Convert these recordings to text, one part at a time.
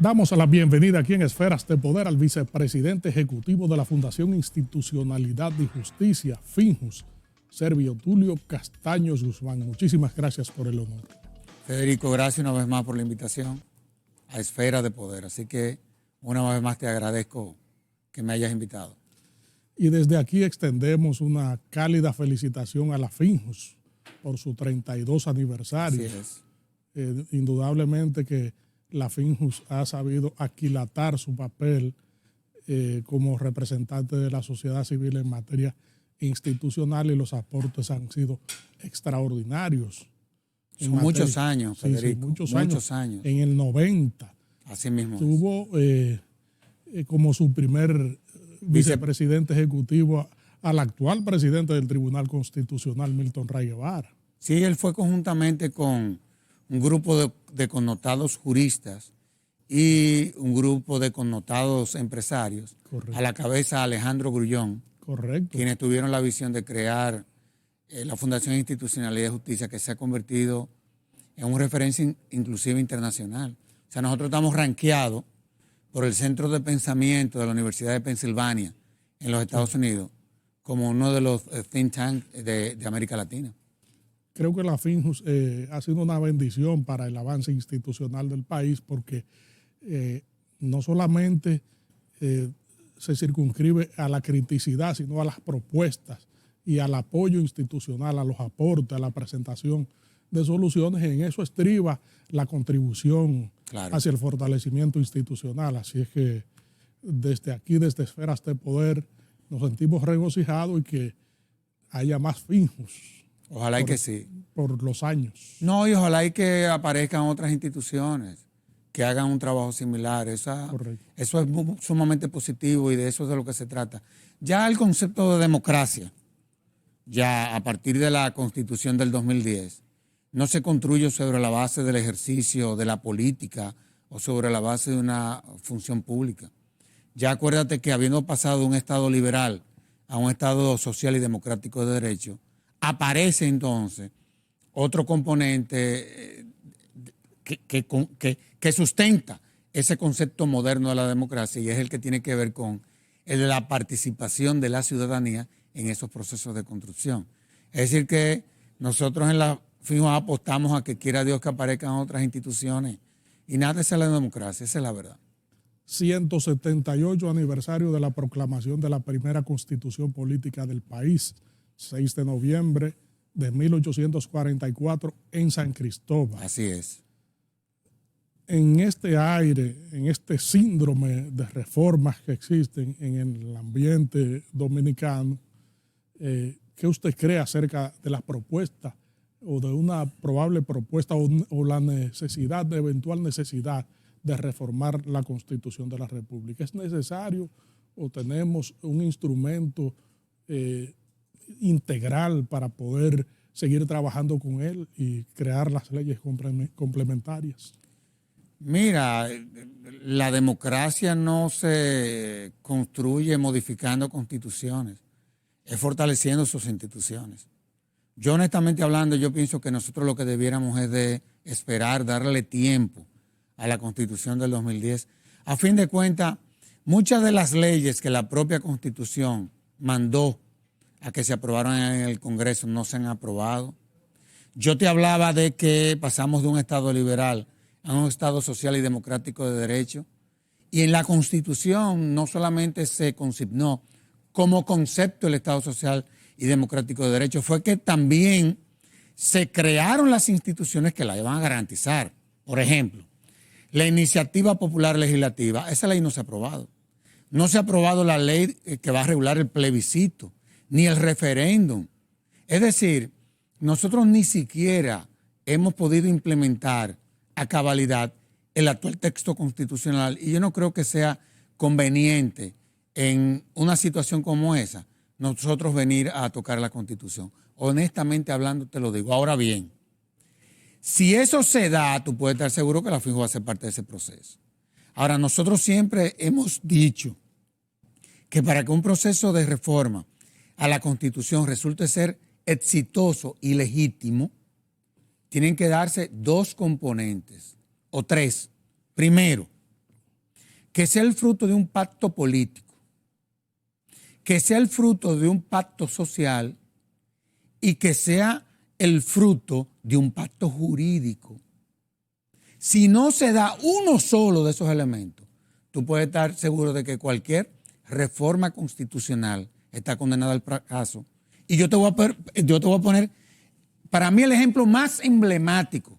Damos la bienvenida aquí en Esferas de Poder al vicepresidente ejecutivo de la Fundación Institucionalidad y Justicia, FINJUS, Servio Tulio Castaños Guzmán. Muchísimas gracias por el honor. Federico, gracias una vez más por la invitación a Esferas de Poder. Así que una vez más te agradezco que me hayas invitado. Y desde aquí extendemos una cálida felicitación a la FINJUS por su 32 aniversario. Así es. Indudablemente que la FINJUS ha sabido aquilatar su papel como representante de la sociedad civil en materia institucional y los aportes han sido extraordinarios. Son muchos años, Federico. Sí, muchos años. En el 90. Así mismo. Tuvo como su primer vicepresidente ejecutivo al actual presidente del Tribunal Constitucional, Milton Ray Guevara. Sí, él fue conjuntamente con un grupo de connotados juristas y un grupo de connotados empresarios. Correcto. A la cabeza Alejandro Grullón. Correcto. Quienes tuvieron la visión de crear la Fundación Institucionalidad y Justicia, que se ha convertido en una referencia inclusive internacional. O sea, nosotros estamos rankeados por el Centro de Pensamiento de la Universidad de Pensilvania en los Estados Unidos como uno de los think tanks de América Latina. Creo que la FINJUS ha sido una bendición para el avance institucional del país porque no solamente se circunscribe a la criticidad, sino a las propuestas y al apoyo institucional, a los aportes, a la presentación de soluciones. En eso estriba la contribución hacia el fortalecimiento institucional. Así es que desde aquí, desde Esferas de Poder, nos sentimos regocijados y que haya más FINJUS. Ojalá y que sí. Por los años. No, y ojalá y que aparezcan otras instituciones que hagan un trabajo similar. Eso es sumamente positivo y de eso es de lo que se trata. Ya el concepto de democracia, ya a partir de la Constitución del 2010, no se construye sobre la base del ejercicio de la política o sobre la base de una función pública. Ya acuérdate que habiendo pasado de un Estado liberal a un Estado social y democrático de derecho, aparece entonces otro componente que sustenta ese concepto moderno de la democracia y es el que tiene que ver con la participación de la ciudadanía en esos procesos de construcción. Es decir que nosotros en la FINJUS apostamos a que quiera Dios que aparezcan otras instituciones y nada es la democracia, esa es la verdad. 178 aniversario de la proclamación de la primera constitución política del país, 6 de noviembre de 1844 en San Cristóbal. Así es. En este aire, en este síndrome de reformas que existen en el ambiente dominicano, ¿qué usted cree acerca de las propuestas o de una probable propuesta o la necesidad, de eventual necesidad de reformar la Constitución de la República? ¿Es necesario o tenemos un instrumento integral para poder seguir trabajando con él y crear las leyes complementarias? Mira, la democracia no se construye modificando constituciones, es fortaleciendo sus instituciones. Yo honestamente hablando, yo pienso que nosotros lo que debiéramos es de esperar, darle tiempo a la Constitución del 2010. A fin de cuentas, muchas de las leyes que la propia Constitución mandó a que se aprobaran en el Congreso no se han aprobado. Yo te hablaba de que pasamos de un Estado liberal a un Estado social y democrático de derecho. Y en la Constitución no solamente se consignó como concepto el Estado social y democrático de derecho, fue que también se crearon las instituciones que la iban a garantizar. Por ejemplo, la iniciativa popular legislativa, esa ley no se ha aprobado. No se ha aprobado la ley que va a regular el plebiscito, ni el referéndum. Es decir, nosotros ni siquiera hemos podido implementar a cabalidad el actual texto constitucional y yo no creo que sea conveniente en una situación como esa nosotros venir a tocar la Constitución. Honestamente hablando te lo digo. Ahora bien, si eso se da, tú puedes estar seguro que la FINJUS va a ser parte de ese proceso. Ahora, nosotros siempre hemos dicho que para que un proceso de reforma a la Constitución resulte ser exitoso y legítimo, tienen que darse dos componentes, o tres. Primero, que sea el fruto de un pacto político, que sea el fruto de un pacto social y que sea el fruto de un pacto jurídico. Si no se da uno solo de esos elementos, tú puedes estar seguro de que cualquier reforma constitucional está condenada al fracaso. Y yo te voy a poner, para mí, el ejemplo más emblemático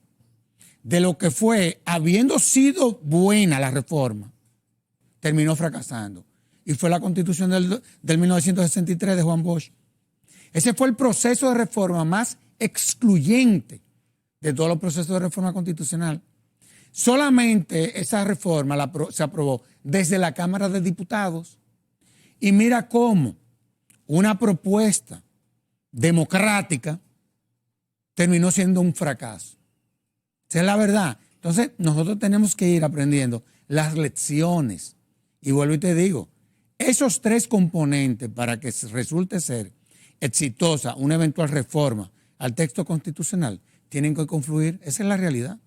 de lo que fue, habiendo sido buena la reforma, terminó fracasando. Y fue la Constitución del 1963 de Juan Bosch. Ese fue el proceso de reforma más excluyente de todos los procesos de reforma constitucional. Solamente esa reforma se aprobó desde la Cámara de Diputados. Y mira cómo una propuesta democrática terminó siendo un fracaso. Esa es la verdad. Entonces, nosotros tenemos que ir aprendiendo las lecciones. Y vuelvo y te digo, esos tres componentes para que resulte ser exitosa una eventual reforma al texto constitucional tienen que confluir. Esa es la realidad.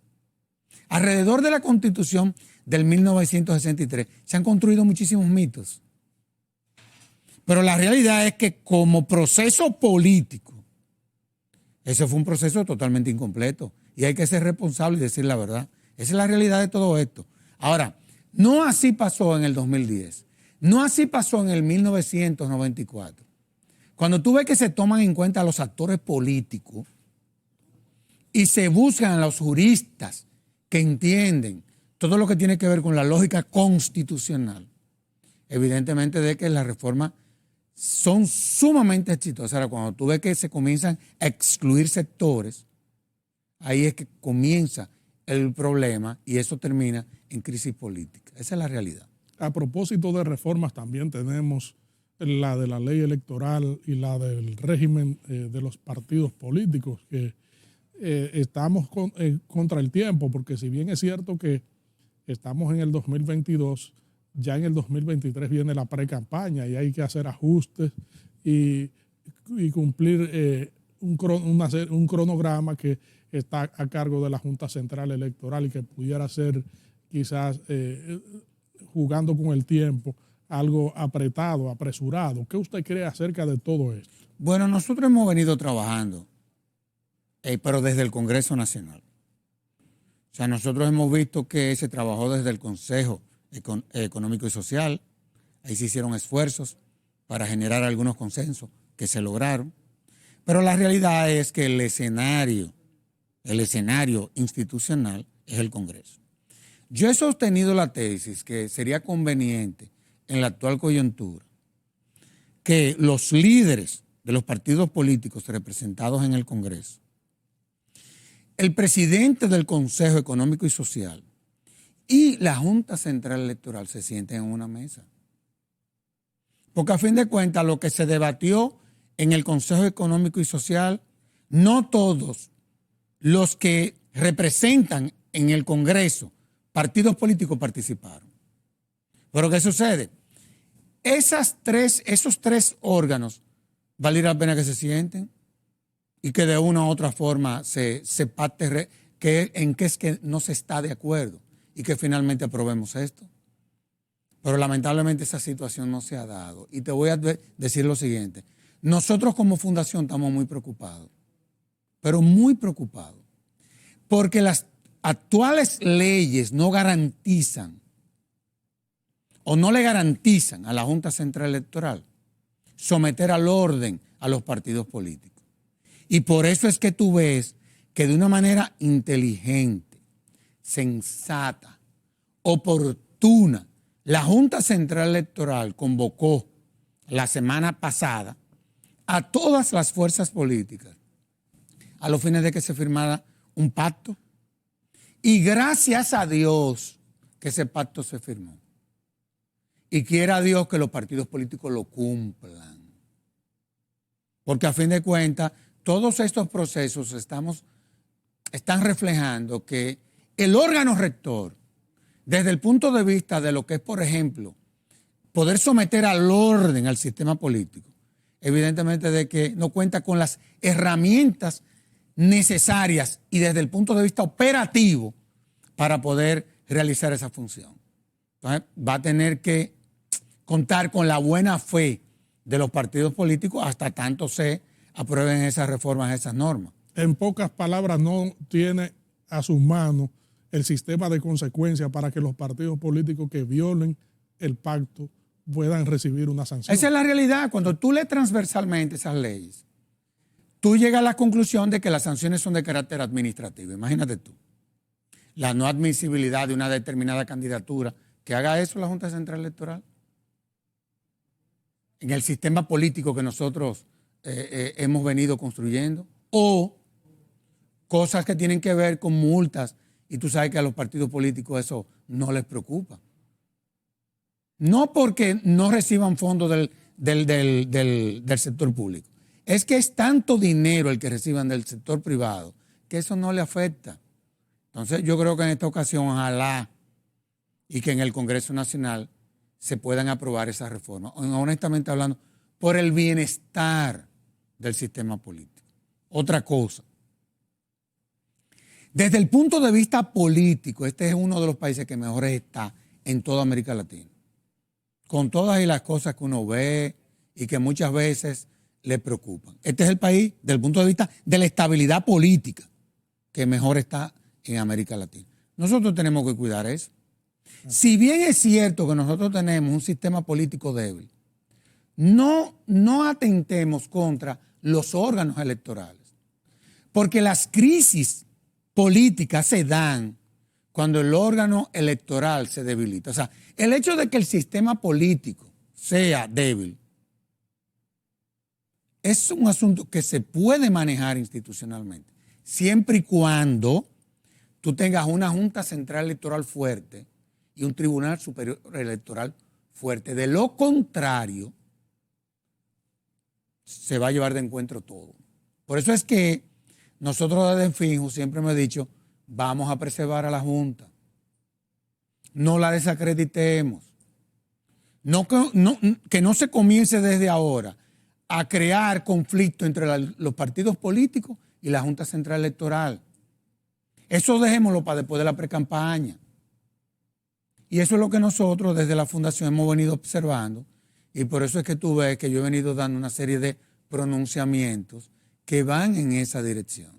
Alrededor de la Constitución del 1963 se han construido muchísimos mitos. Pero la realidad es que como proceso político, ese fue un proceso totalmente incompleto y hay que ser responsable y decir la verdad. Esa es la realidad de todo esto. Ahora, no así pasó en el 2010, no así pasó en el 1994. Cuando tú ves que se toman en cuenta los actores políticos y se buscan a los juristas que entienden todo lo que tiene que ver con la lógica constitucional, evidentemente de que las reformas son sumamente exitosas. Ahora, cuando tú ves que se comienzan a excluir sectores, ahí es que comienza el problema y eso termina en crisis política. Esa es la realidad. A propósito de reformas, también tenemos la de la ley electoral y la del régimen de los partidos políticos, que estamos contra el tiempo, porque si bien es cierto que estamos en el 2022, ya en el 2023 viene la pre-campaña y hay que hacer ajustes y cumplir un cronograma que está a cargo de la Junta Central Electoral y que pudiera ser quizás jugando con el tiempo algo apretado, apresurado. ¿Qué usted cree acerca de todo esto? Bueno, nosotros hemos venido trabajando, pero desde el Congreso Nacional. O sea, nosotros hemos visto que se trabajó desde el Consejo Económico y Social. Ahí se hicieron esfuerzos para generar algunos consensos que se lograron. Pero la realidad es que el escenario institucional es el Congreso. Yo he sostenido la tesis que sería conveniente en la actual coyuntura que los líderes de los partidos políticos representados en el Congreso, el presidente del Consejo Económico y Social y la Junta Central Electoral se sienten en una mesa. Porque a fin de cuentas lo que se debatió en el Consejo Económico y Social, no todos los que representan en el Congreso partidos políticos participaron. Pero ¿qué sucede? Esos tres órganos vale la pena que se sienten y que de una u otra forma se pacte en qué es que no se está de acuerdo y que finalmente aprobemos esto. Pero lamentablemente esa situación no se ha dado. Y te voy a decir lo siguiente. Nosotros como fundación estamos muy preocupados, pero muy preocupados, porque las actuales leyes no garantizan o no le garantizan a la Junta Central Electoral someter al orden a los partidos políticos. Y por eso es que tú ves que de una manera inteligente, sensata, oportuna, la Junta Central Electoral convocó la semana pasada a todas las fuerzas políticas a los fines de que se firmara un pacto. Y gracias a Dios que ese pacto se firmó. Y quiera Dios que los partidos políticos lo cumplan. Porque a fin de cuentas, todos estos procesos están reflejando que el órgano rector, desde el punto de vista de lo que es, por ejemplo, poder someter al orden al sistema político, evidentemente de que no cuenta con las herramientas necesarias y desde el punto de vista operativo para poder realizar esa función. Entonces, va a tener que contar con la buena fe de los partidos políticos hasta tanto se aprueben esas reformas, esas normas. En pocas palabras, no tiene a sus manos el sistema de consecuencias para que los partidos políticos que violen el pacto puedan recibir una sanción. Esa es la realidad. Cuando tú lees transversalmente esas leyes, tú llegas a la conclusión de que las sanciones son de carácter administrativo. Imagínate tú, la no admisibilidad de una determinada candidatura, que haga eso la Junta Central Electoral. En el sistema político que nosotros hemos venido construyendo, o cosas que tienen que ver con multas, y tú sabes que a los partidos políticos eso no les preocupa. No porque no reciban fondos del sector público, es que es tanto dinero el que reciban del sector privado que eso no le afecta. Entonces yo creo que en esta ocasión, ojalá y que en el Congreso Nacional se puedan aprobar esas reformas, honestamente hablando, por el bienestar del sistema político. Otra cosa, desde el punto de vista político, este es uno de los países que mejor está en toda América Latina, con todas y las cosas que uno ve y que muchas veces le preocupan. Este es el país, desde el punto de vista de la estabilidad política, que mejor está en América Latina. Nosotros tenemos que cuidar eso. Si bien es cierto que nosotros tenemos un sistema político débil, no atentemos contra los órganos electorales, porque las crisis políticas se dan cuando el órgano electoral se debilita. O sea, el hecho de que el sistema político sea débil es un asunto que se puede manejar institucionalmente, siempre y cuando tú tengas una Junta Central Electoral fuerte y un Tribunal Superior Electoral fuerte. De lo contrario, se va a llevar de encuentro todo. Por eso es que nosotros desde Finju siempre hemos dicho, vamos a preservar a la Junta. No la desacreditemos. Que no se comience desde ahora a crear conflicto entre los partidos políticos y la Junta Central Electoral. Eso dejémoslo para después de la precampaña. Y eso es lo que nosotros desde la Fundación hemos venido observando, y por eso es que tú ves que yo he venido dando una serie de pronunciamientos que van en esa dirección.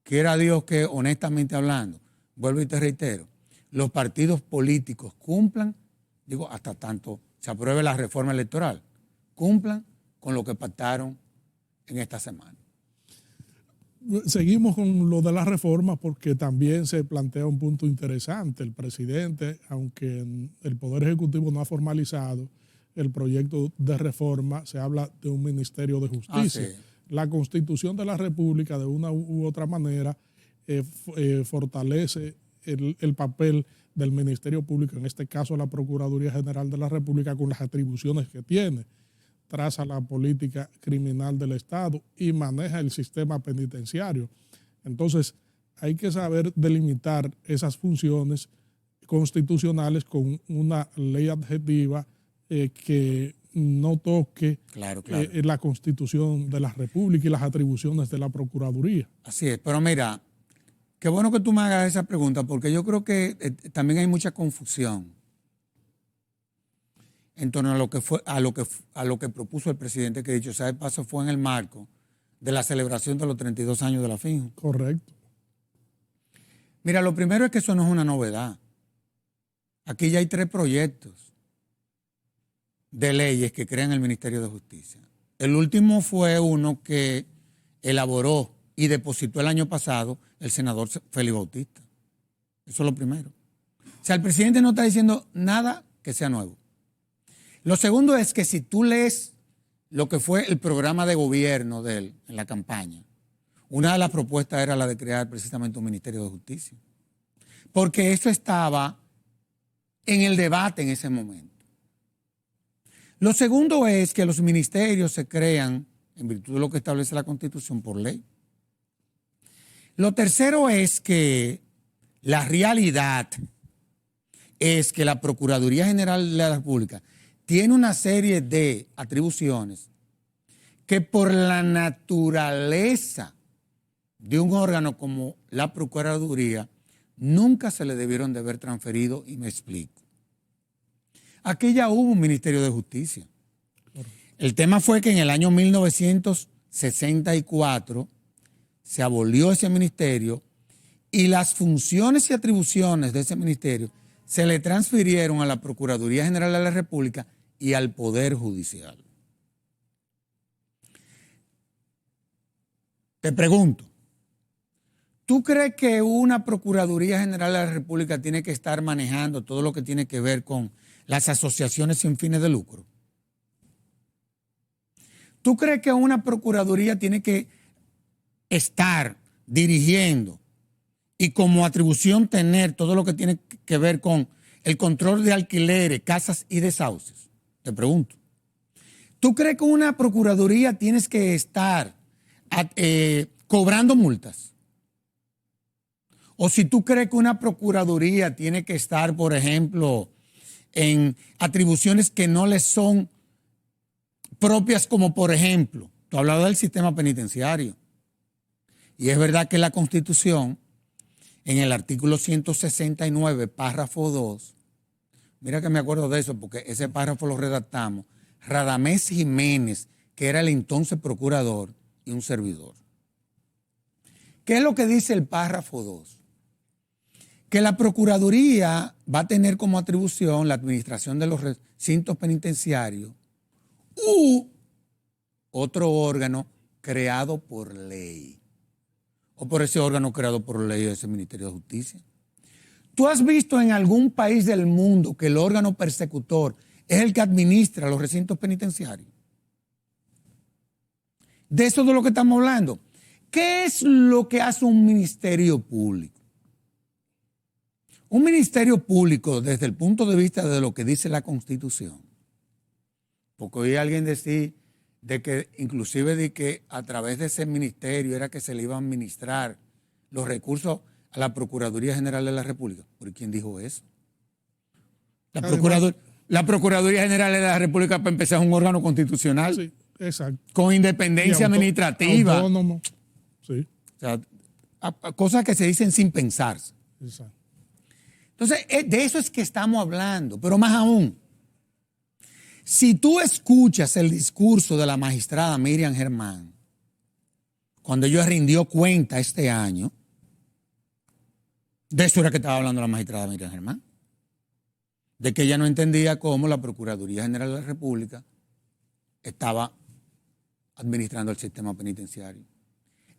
Quiera Dios que, honestamente hablando, vuelvo y te reitero, los partidos políticos cumplan, digo, hasta tanto se apruebe la reforma electoral, cumplan con lo que pactaron en esta semana. Seguimos con lo de la reforma porque también se plantea un punto interesante. El presidente, aunque el Poder Ejecutivo no ha formalizado el proyecto de reforma, se habla de un Ministerio de Justicia. Sí. La Constitución de la República, de una u otra manera, fortalece el papel del Ministerio Público, en este caso la Procuraduría General de la República, con las atribuciones que tiene. Traza la política criminal del Estado y maneja el sistema penitenciario. Entonces, hay que saber delimitar esas funciones constitucionales con una ley adjetiva que no toque claro. La Constitución de la República y las atribuciones de la Procuraduría. Así es, pero mira, qué bueno que tú me hagas esa pregunta, porque yo creo que también hay mucha confusión en torno a lo que propuso el presidente, que dicho sea de paso fue en el marco de la celebración de los 32 años de la Finju. Correcto. Mira, lo primero es que eso no es una novedad. Aquí ya hay 3 proyectos de leyes que crean el Ministerio de Justicia. El último fue uno que elaboró y depositó el año pasado el senador Félix Bautista. Eso es lo primero. O sea, el presidente no está diciendo nada que sea nuevo. Lo segundo es que si tú lees lo que fue el programa de gobierno de él en la campaña, una de las propuestas era la de crear precisamente un Ministerio de Justicia. Porque eso estaba en el debate en ese momento. Lo segundo es que los ministerios se crean en virtud de lo que establece la Constitución por ley. Lo tercero es que la realidad es que la Procuraduría General de la República tiene una serie de atribuciones que por la naturaleza de un órgano como la Procuraduría nunca se le debieron de haber transferido, y me explico. Aquí ya hubo un Ministerio de Justicia. El tema fue que en el año 1964 se abolió ese ministerio y las funciones y atribuciones de ese ministerio se le transfirieron a la Procuraduría General de la República y al Poder Judicial. Te pregunto, ¿tú crees que una Procuraduría General de la República tiene que estar manejando todo lo que tiene que ver con las asociaciones sin fines de lucro? ¿Tú crees que una Procuraduría tiene que estar dirigiendo y como atribución tener todo lo que tiene que ver con el control de alquileres, casas y desahucios? Te pregunto. ¿Tú crees que una Procuraduría tienes que estar cobrando multas? O si tú crees que una Procuraduría tiene que estar, por ejemplo, en atribuciones que no les son propias, como por ejemplo, tú hablabas del sistema penitenciario. Y es verdad que la Constitución, en el artículo 169, párrafo 2, mira que me acuerdo de eso porque ese párrafo lo redactamos, Radamés Jiménez, que era el entonces procurador, y un servidor. ¿Qué es lo que dice el párrafo 2? Que la Procuraduría va a tener como atribución la administración de los recintos penitenciarios u otro órgano creado por ley. O por ese órgano creado por ley de ese Ministerio de Justicia. ¿Tú has visto en algún país del mundo que el órgano persecutor es el que administra los recintos penitenciarios? De eso es de lo que estamos hablando. ¿Qué es lo que hace un ministerio público? Un ministerio público, desde el punto de vista de lo que dice la Constitución, porque oí a alguien decir de que inclusive de que a través de ese ministerio era que se le iba a administrar los recursos a la Procuraduría General de la República. ¿Por quién dijo eso? La Procuraduría General de la República, para empezar, es un órgano constitucional. Sí, exacto. Con independencia administrativa. Autónomo. Sí. O sea, cosas que se dicen sin pensarse. Exacto. Entonces, de eso es que estamos hablando, pero más aún. Si tú escuchas el discurso de la magistrada Miriam Germán, cuando ella rindió cuenta este año, de eso era que estaba hablando la magistrada Miriam Germán, de que ella no entendía cómo la Procuraduría General de la República estaba administrando el sistema penitenciario.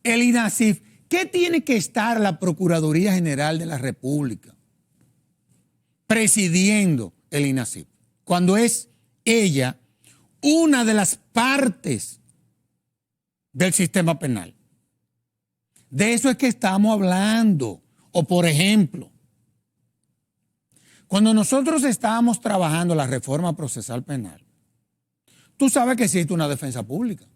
El INASIF, ¿qué tiene que estar la Procuraduría General de la República presidiendo el INASIF? Cuando es ella una de las partes del sistema penal. De eso es que estamos hablando. O por ejemplo, cuando nosotros estábamos trabajando la reforma procesal penal, tú sabes que existe una defensa pública,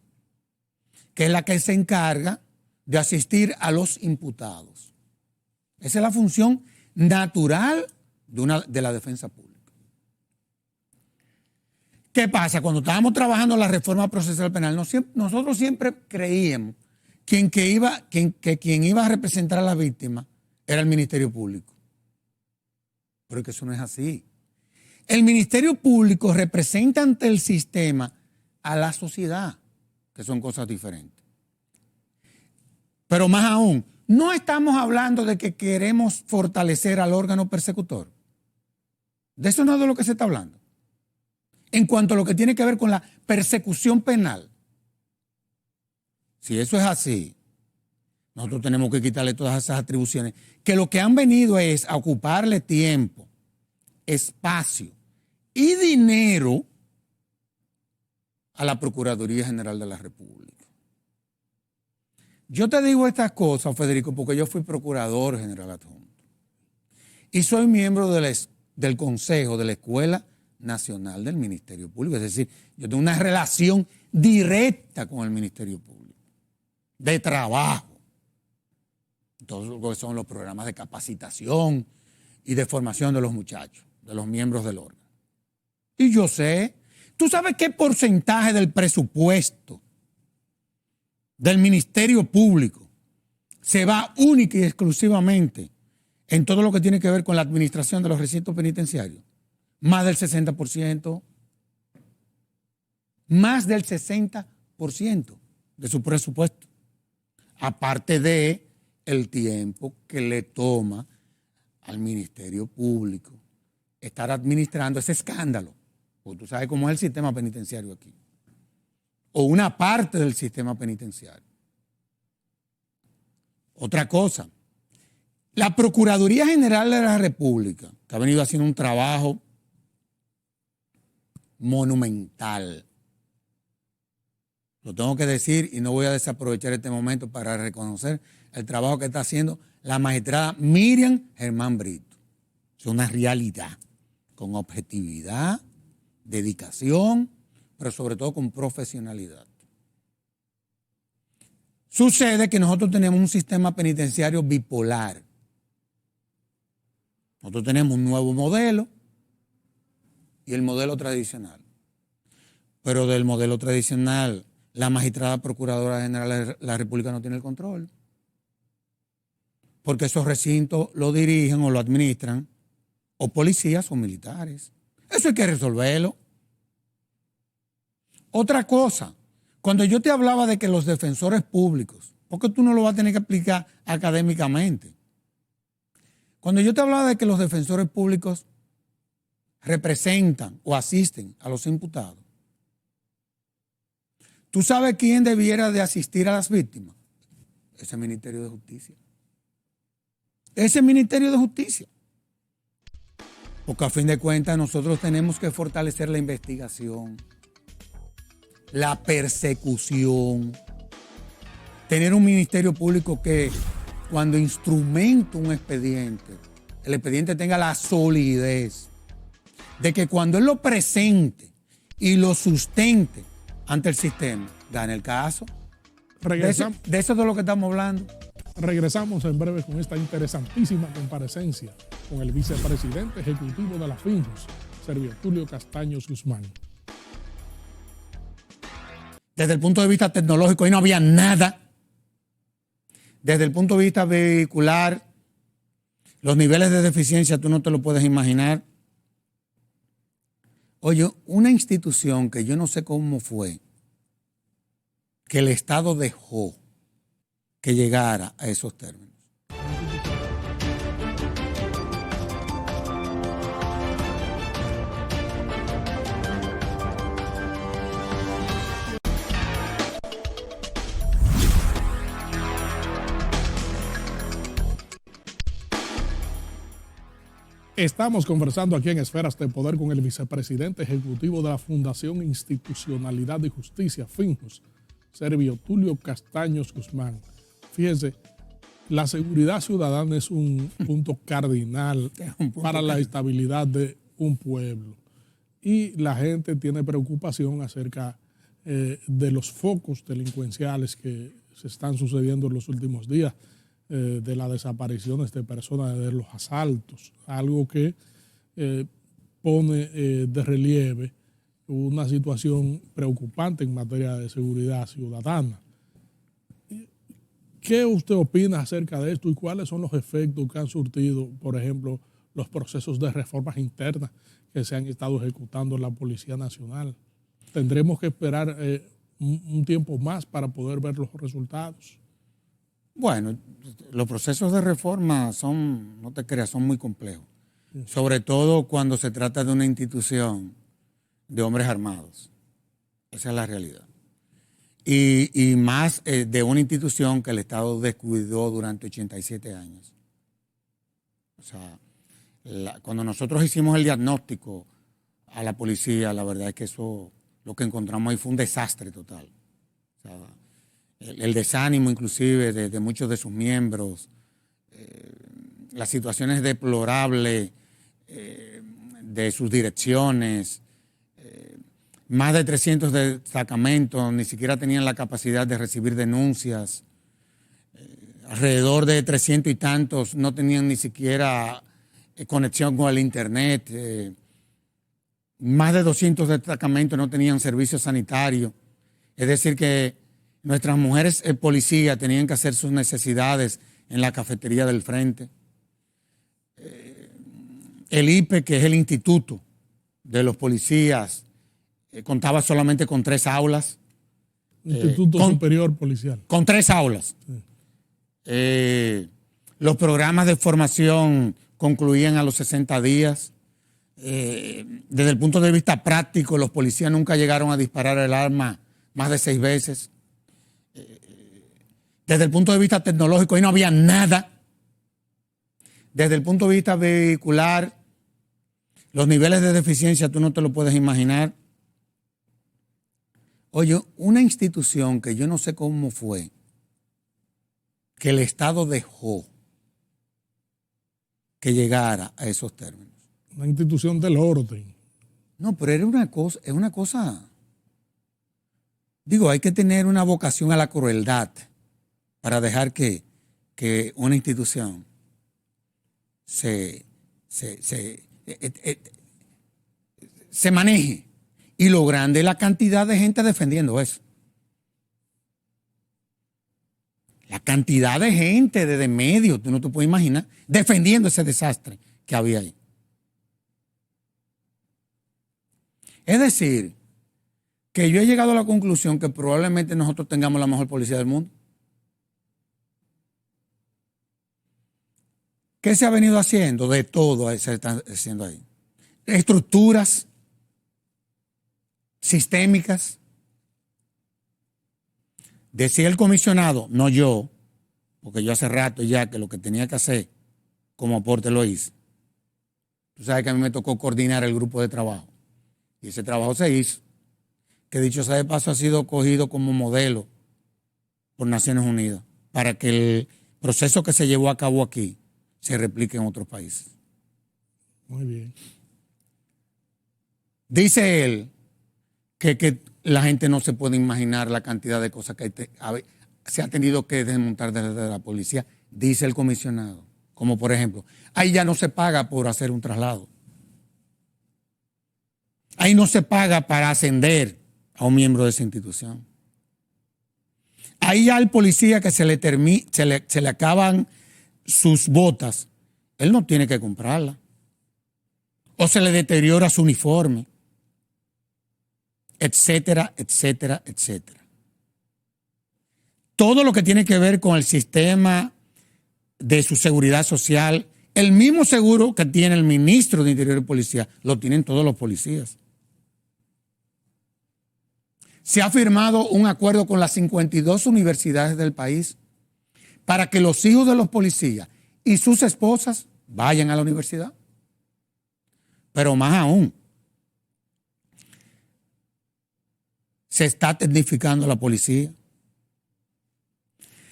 que es la que se encarga de asistir a los imputados. Esa es la función natural de la defensa pública. ¿Qué pasa? Cuando estábamos trabajando la reforma procesal penal, nosotros siempre creíamos que quien iba a representar a la víctima era el Ministerio Público. Pero es que eso no es así. El Ministerio Público representa ante el sistema a la sociedad, que son cosas diferentes. Pero más aún, no estamos hablando de que queremos fortalecer al órgano persecutor. De eso no es de lo que se está hablando. En cuanto a lo que tiene que ver con la persecución penal. Si eso es así, nosotros tenemos que quitarle todas esas atribuciones, que lo que han venido es a ocuparle tiempo, espacio y dinero a la Procuraduría General de la República. Yo te digo estas cosas, Federico, porque yo fui procurador general adjunto y soy miembro del Consejo de la Escuela Nacional del Ministerio Público. Es decir, yo tengo una relación directa con el Ministerio Público, de trabajo. Todos lo que son los programas de capacitación y de formación de los muchachos, de los miembros del órgano. Y yo sé, ¿tú sabes qué porcentaje del presupuesto del Ministerio Público se va única y exclusivamente en todo lo que tiene que ver con la administración de los recintos penitenciarios? más del 60%, más del 60% de su presupuesto. Aparte de el tiempo que le toma al Ministerio Público estar administrando ese escándalo. Porque tú sabes cómo es el sistema penitenciario aquí. O una parte del sistema penitenciario. Otra cosa, la Procuraduría General de la República, que ha venido haciendo un trabajo monumental. Lo tengo que decir y no voy a desaprovechar este momento para reconocer el trabajo que está haciendo la magistrada Miriam Germán Brito. Es una realidad, con objetividad, dedicación, pero sobre todo con profesionalidad. Sucede que nosotros tenemos un sistema penitenciario bipolar. Nosotros tenemos un nuevo modelo y el modelo tradicional. Pero del modelo tradicional, la magistrada procuradora general de la República no tiene el control. Porque esos recintos lo dirigen o lo administran o policías o militares. Eso hay que resolverlo. Otra cosa, cuando yo te hablaba de que los defensores públicos, porque tú no lo vas a tener que explicar académicamente. Cuando yo te hablaba de que los defensores públicos representan o asisten a los imputados, ¿tú sabes quién debiera de asistir a las víctimas? Ese Ministerio de Justicia. Ese Ministerio de Justicia. Porque a fin de cuentas nosotros tenemos que fortalecer la investigación, la persecución, tener un Ministerio Público que cuando instrumenta un expediente, el expediente tenga la solidez de que cuando él lo presente y lo sustente ante el sistema, gane el caso. De eso es de lo que estamos hablando. Regresamos en breve con esta interesantísima comparecencia con el vicepresidente ejecutivo de la FINJUS, Servio Tulio Castaños Guzmán. Desde el punto de vista tecnológico, ahí no había nada. Desde el punto de vista vehicular, los niveles de deficiencia tú no te lo puedes imaginar. Oye, una institución que yo no sé cómo fue, que el Estado dejó que llegara a esos términos. Estamos conversando aquí en Esferas de Poder con el vicepresidente ejecutivo de la Fundación Institucionalidad y Justicia, FINJUS, Servio Tulio Castaños Guzmán. Fíjese, la seguridad ciudadana es un punto cardinal para la estabilidad de un pueblo. Y la gente tiene preocupación acerca de los focos delincuenciales que se están sucediendo en los últimos días, de las desapariciones de personas, de los asaltos, algo que pone de relieve una situación preocupante en materia de seguridad ciudadana. ¿Qué usted opina acerca de esto y cuáles son los efectos que han surtido, por ejemplo, los procesos de reformas internas que se han estado ejecutando en la Policía Nacional? ¿Tendremos que esperar un tiempo más para poder ver los resultados? Bueno, los procesos de reforma son, no te creas, son muy complejos. Sobre todo cuando se trata de una institución de hombres armados. Esa es la realidad. Y más de una institución que el Estado descuidó durante 87 años. O sea, cuando nosotros hicimos el diagnóstico a la policía, la verdad es que eso, lo que encontramos ahí fue un desastre total. O sea, el desánimo inclusive de muchos de sus miembros, las situaciones deplorables de sus direcciones, más de 300 destacamentos ni siquiera tenían la capacidad de recibir denuncias, alrededor de 300 y tantos no tenían ni siquiera conexión con el internet, más de 200 destacamentos no tenían servicio sanitario, es decir que nuestras mujeres policías tenían que hacer sus necesidades en la cafetería del frente. El IPE, que es el instituto, de los policías contaba solamente con 3 aulas. Instituto Superior Policial. Con 3 aulas. Sí. Los programas de formación concluían a los 60 días. Desde el punto de vista práctico, los policías nunca llegaron a disparar el arma más de 6 veces. Desde el punto de vista tecnológico, ahí no había nada. Desde el punto de vista vehicular, los niveles de deficiencia tú no te lo puedes imaginar. Oye, una institución que yo no sé cómo fue, que el Estado dejó que llegara a esos términos. Una institución del orden. No, pero era una cosa, es una cosa. Digo, hay que tener una vocación a la crueldad para dejar que una institución se maneje. Y lo grande es la cantidad de gente defendiendo eso. La cantidad de gente desde medio, tú no te puedes imaginar, defendiendo ese desastre que había ahí. Es decir, que yo he llegado a la conclusión que probablemente nosotros tengamos la mejor policía del mundo. ¿Qué se ha venido haciendo? De todo se está haciendo ahí. Estructuras sistémicas. Decía el comisionado, no yo, porque yo hace rato ya que lo que tenía que hacer como aporte lo hice. Tú sabes que a mí me tocó coordinar el grupo de trabajo. Y ese trabajo se hizo, que dicho sea de paso ha sido cogido como modelo por Naciones Unidas para que el proceso que se llevó a cabo aquí se replique en otros países. Muy bien. Dice él que la gente no se puede imaginar la cantidad de cosas que se ha tenido que desmontar desde la policía, dice el comisionado. Como por ejemplo, ahí ya no se paga por hacer un traslado. Ahí no se paga para ascender a un miembro de esa institución. Ahí ya al policía que se le acaban sus botas, él no tiene que comprarla. O se le deteriora su uniforme, etcétera, etcétera, etcétera. Todo lo que tiene que ver con el sistema de su seguridad social, el mismo seguro que tiene el ministro de Interior y Policía, lo tienen todos los policías. Se ha firmado un acuerdo con las 52 universidades del país para que los hijos de los policías y sus esposas vayan a la universidad. Pero más aún, se está tecnificando la policía.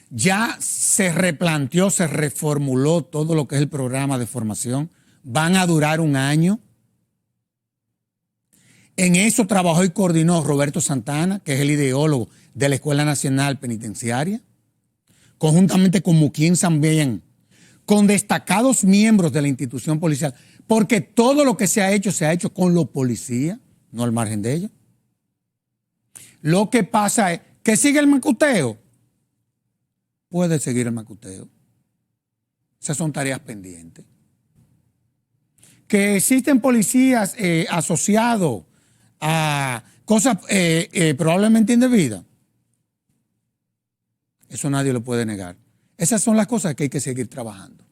Ya se replanteó, se reformuló todo lo que es el programa de formación. Van a durar 1 año. En eso trabajó y coordinó Roberto Santana, que es el ideólogo de la Escuela Nacional Penitenciaria, conjuntamente con Muquín Sambién, con destacados miembros de la institución policial, porque todo lo que se ha hecho con los policías, no al margen de ellos. Lo que pasa es que sigue el macuteo. Puede seguir el macuteo. Esas son tareas pendientes. Que existen policías asociados a cosas probablemente indebidas. Eso nadie lo puede negar. Esas son las cosas que hay que seguir trabajando.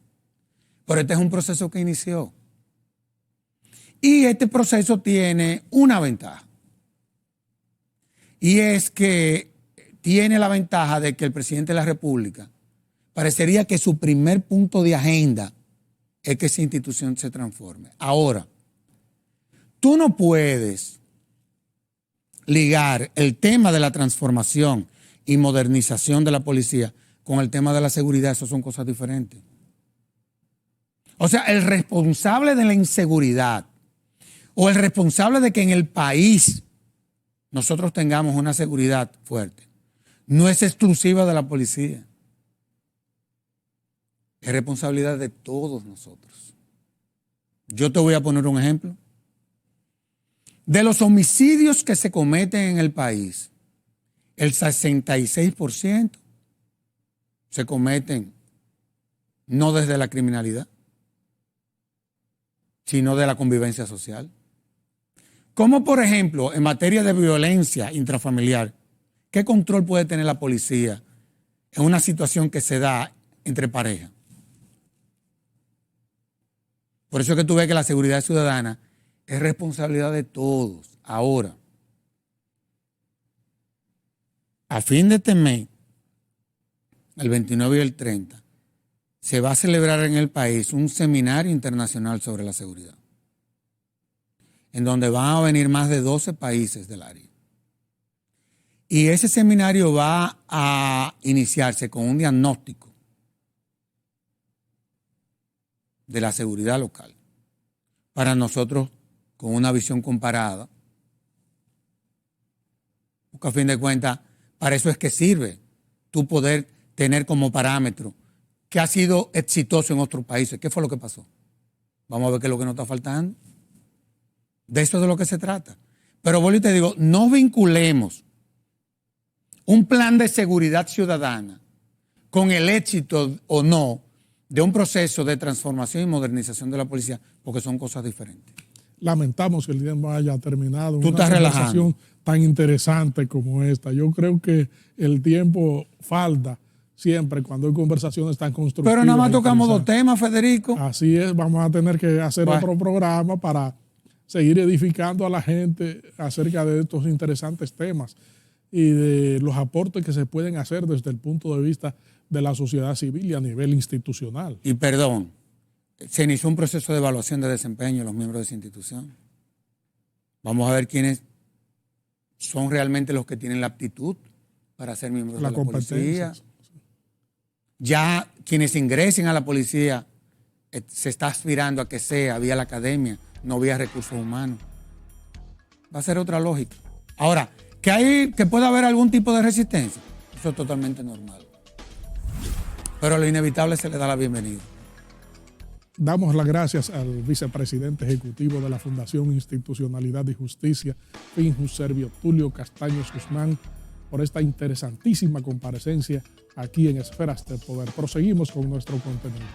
Pero este es un proceso que inició. Y este proceso tiene una ventaja. Y es que tiene la ventaja de que el presidente de la República parecería que su primer punto de agenda es que esa institución se transforme. Ahora, tú no puedes ligar el tema de la transformación y modernización de la policía con el tema de la seguridad. Eso son cosas diferentes. O sea, el responsable de la inseguridad o el responsable de que en el país nosotros tengamos una seguridad fuerte no es exclusiva de la policía. Es responsabilidad de todos nosotros. Yo te voy a poner un ejemplo. De los homicidios que se cometen en el país, el 66% se cometen no desde la criminalidad, sino de la convivencia social. Como por ejemplo, en materia de violencia intrafamiliar, ¿qué control puede tener la policía en una situación que se da entre parejas? Por eso es que tú ves que la seguridad ciudadana es responsabilidad de todos. Ahora, a fin de este mes, el 29 y el 30, se va a celebrar en el país un seminario internacional sobre la seguridad, en donde van a venir más de 12 países del área. Y ese seminario va a iniciarse con un diagnóstico de la seguridad local. Para nosotros, con una visión comparada, porque a fin de cuentas, para eso es que sirve tú poder tener como parámetro qué ha sido exitoso en otros países, qué fue lo que pasó. Vamos a ver qué es lo que nos está faltando. De eso es de lo que se trata. Pero vuelvo y te digo, no vinculemos un plan de seguridad ciudadana con el éxito o no de un proceso de transformación y modernización de la policía, porque son cosas diferentes. Lamentamos que el día no haya terminado. Tú estás conversación tan interesante como esta. Yo creo que el tiempo falta siempre cuando hay conversaciones tan constructivas. Pero nada más tocamos 2 temas, Federico. Así es, vamos a tener que hacer otro programa para seguir edificando a la gente acerca de estos interesantes temas y de los aportes que se pueden hacer desde el punto de vista de la sociedad civil y a nivel institucional. Y perdón, se inició un proceso de evaluación de desempeño de los miembros de esa institución. Vamos a ver quiénes son realmente los que tienen la aptitud para ser miembros de la policía. Ya quienes ingresen a la policía se está aspirando a que sea vía la academia, no vía recursos humanos. Va a ser otra lógica. Ahora, que pueda haber algún tipo de resistencia, eso es totalmente normal. Pero a lo inevitable se le da la bienvenida. Damos las gracias al vicepresidente ejecutivo de la Fundación Institucionalidad y Justicia, Finjus Servio Tulio Castaños Guzmán, por esta interesantísima comparecencia aquí en Esferas del Poder. Proseguimos con nuestro contenido.